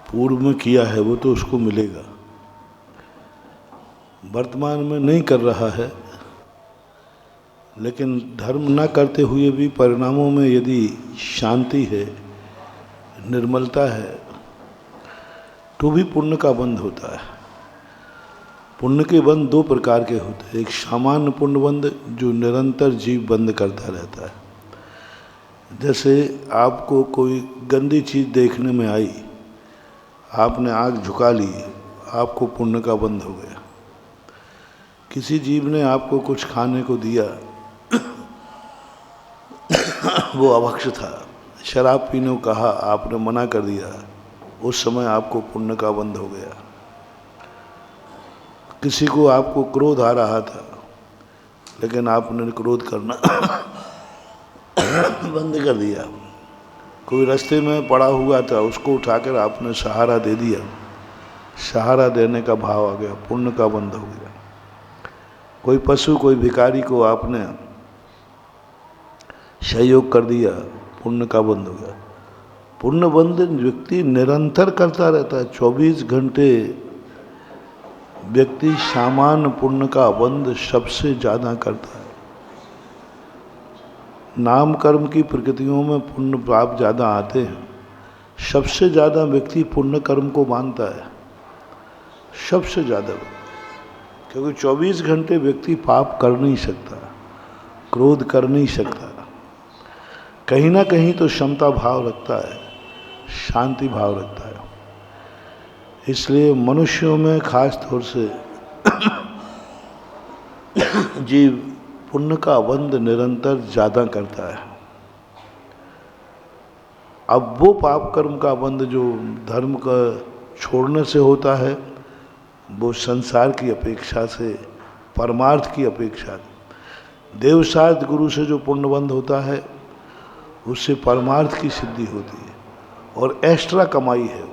पूर्व में किया है वो तो उसको मिलेगा, वर्तमान में नहीं कर रहा है, लेकिन धर्म ना करते हुए भी परिणामों में यदि शांति है, निर्मलता है, तो भी पुण्य का बंध होता है। पुण्य के बंध दो प्रकार के होते हैं। एक सामान्य पुण्य बंध जो निरंतर जीव बंद करता रहता है। जैसे आपको कोई गंदी चीज़ देखने में आई, आपने आँख झुका ली, आपको पुण्य का बंध हो गया। किसी जीव ने आपको कुछ खाने को दिया, वो अभक्ष था, शराब पीने को कहा, आपने मना कर दिया, उस समय आपको पुण्य का बंध हो गया। किसी को आपको क्रोध आ रहा था, लेकिन आपने क्रोध करना बंद कर दिया। कोई रास्ते में पड़ा हुआ था, उसको उठाकर आपने सहारा दे दिया, सहारा देने का भाव आ गया, पुण्य का बंध हो गया। कोई पशु, कोई भिखारी को आपने सहयोग कर दिया, पुण्य का बंध हो गया। पुण्य बंध व्यक्ति निरंतर करता रहता है, 24 घंटे। व्यक्ति सामान्य पुण्य का बंध सबसे ज़्यादा करता है। नाम कर्म की प्रकृतियों में पुण्य पाप ज़्यादा आते हैं, सबसे ज़्यादा व्यक्ति पुण्य कर्म को मानता है, सबसे ज़्यादा। क्योंकि 24 घंटे व्यक्ति पाप कर नहीं सकता, क्रोध कर नहीं सकता, कहीं ना कहीं तो क्षमता भाव रखता है, शांति भाव रखता है। इसलिए मनुष्यों में खास तौर से जीव पुण्य का बंध निरंतर ज़्यादा करता है। अब वो पाप कर्म का बंध जो धर्म का छोड़ने से होता है, वो संसार की अपेक्षा से, परमार्थ की अपेक्षा, देवसात गुरु से जो पुण्य बंध होता है, उससे परमार्थ की सिद्धि होती है और एक्स्ट्रा कमाई है।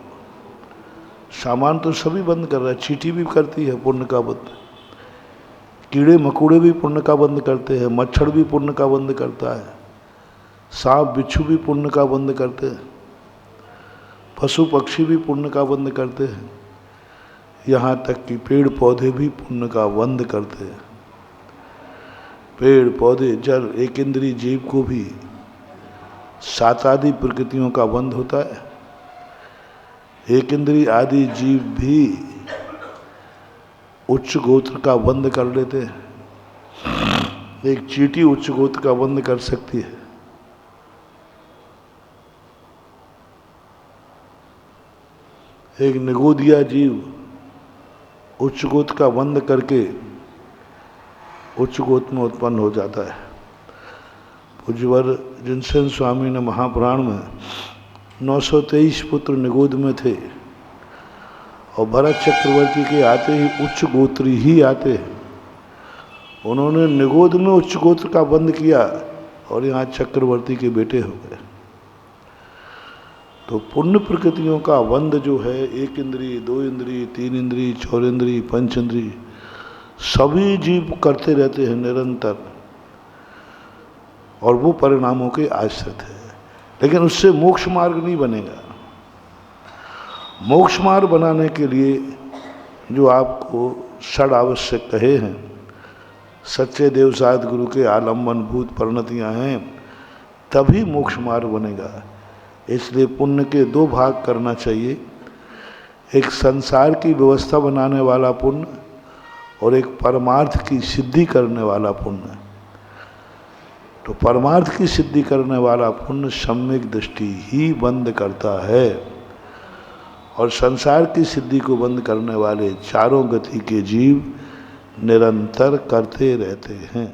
सामान तो सभी बंद कर रहा है, चींटी भी करती है पुण्य का बंध, कीड़े मकोड़े भी पुण्य का बंद करते हैं, मच्छर भी पुण्य का बंद करता है, सांप बिच्छू भी पुण्य का बंद करते हैं, पशु पक्षी भी पुण्य का बंद करते हैं, यहाँ तक कि पेड़ पौधे भी पुण्य का बंद करते हैं। पेड़ पौधे, जल, एक इंद्रिय जीव को भी 7 आदि प्रकृतियों का बंध होता है। एक इंद्रिय आदि जीव भी उच्च गोत्र का बंध कर लेते हैं। एक चींटी उच्च गोत्र का बंध कर सकती है। एक निगोदिया जीव उच्च गोत्र का बंध करके उच्च गोत्र में उत्पन्न हो जाता है। पूज्यवर जिनसेन स्वामी ने महापुराण में 923 पुत्र निगोद में थे, और भरत चक्रवर्ती के आते ही उच्च गोत्री ही आते हैं। उन्होंने निगोद में उच्च गोत्र का बंध किया और यहाँ चक्रवर्ती के बेटे हो गए। तो पुण्य प्रकृतियों का बंध जो है, 1 इंद्रिय, 2 इंद्रिय, 3 इंद्रिय, 4 इंद्रिय, 5 इंद्रिय, सभी जीव करते रहते हैं निरंतर, और वो परिणामों के आश्रित है। लेकिन उससे मोक्ष मार्ग नहीं बनेगा। मोक्ष मार्ग बनाने के लिए जो आपको षड आवश्यक कहे हैं, सच्चे देवसात गुरु के आलम्बन भूत परिणतियाँ हैं, तभी मोक्ष मार्ग बनेगा। इसलिए पुण्य के 2 भाग करना चाहिए, एक संसार की व्यवस्था बनाने वाला पुण्य और एक परमार्थ की सिद्धि करने वाला पुण्य। तो परमार्थ की सिद्धि करने वाला पुण्य सम्यक दृष्टि ही बंद करता है, और संसार की सिद्धि को बंद करने वाले चारों गति के जीव निरंतर करते रहते हैं।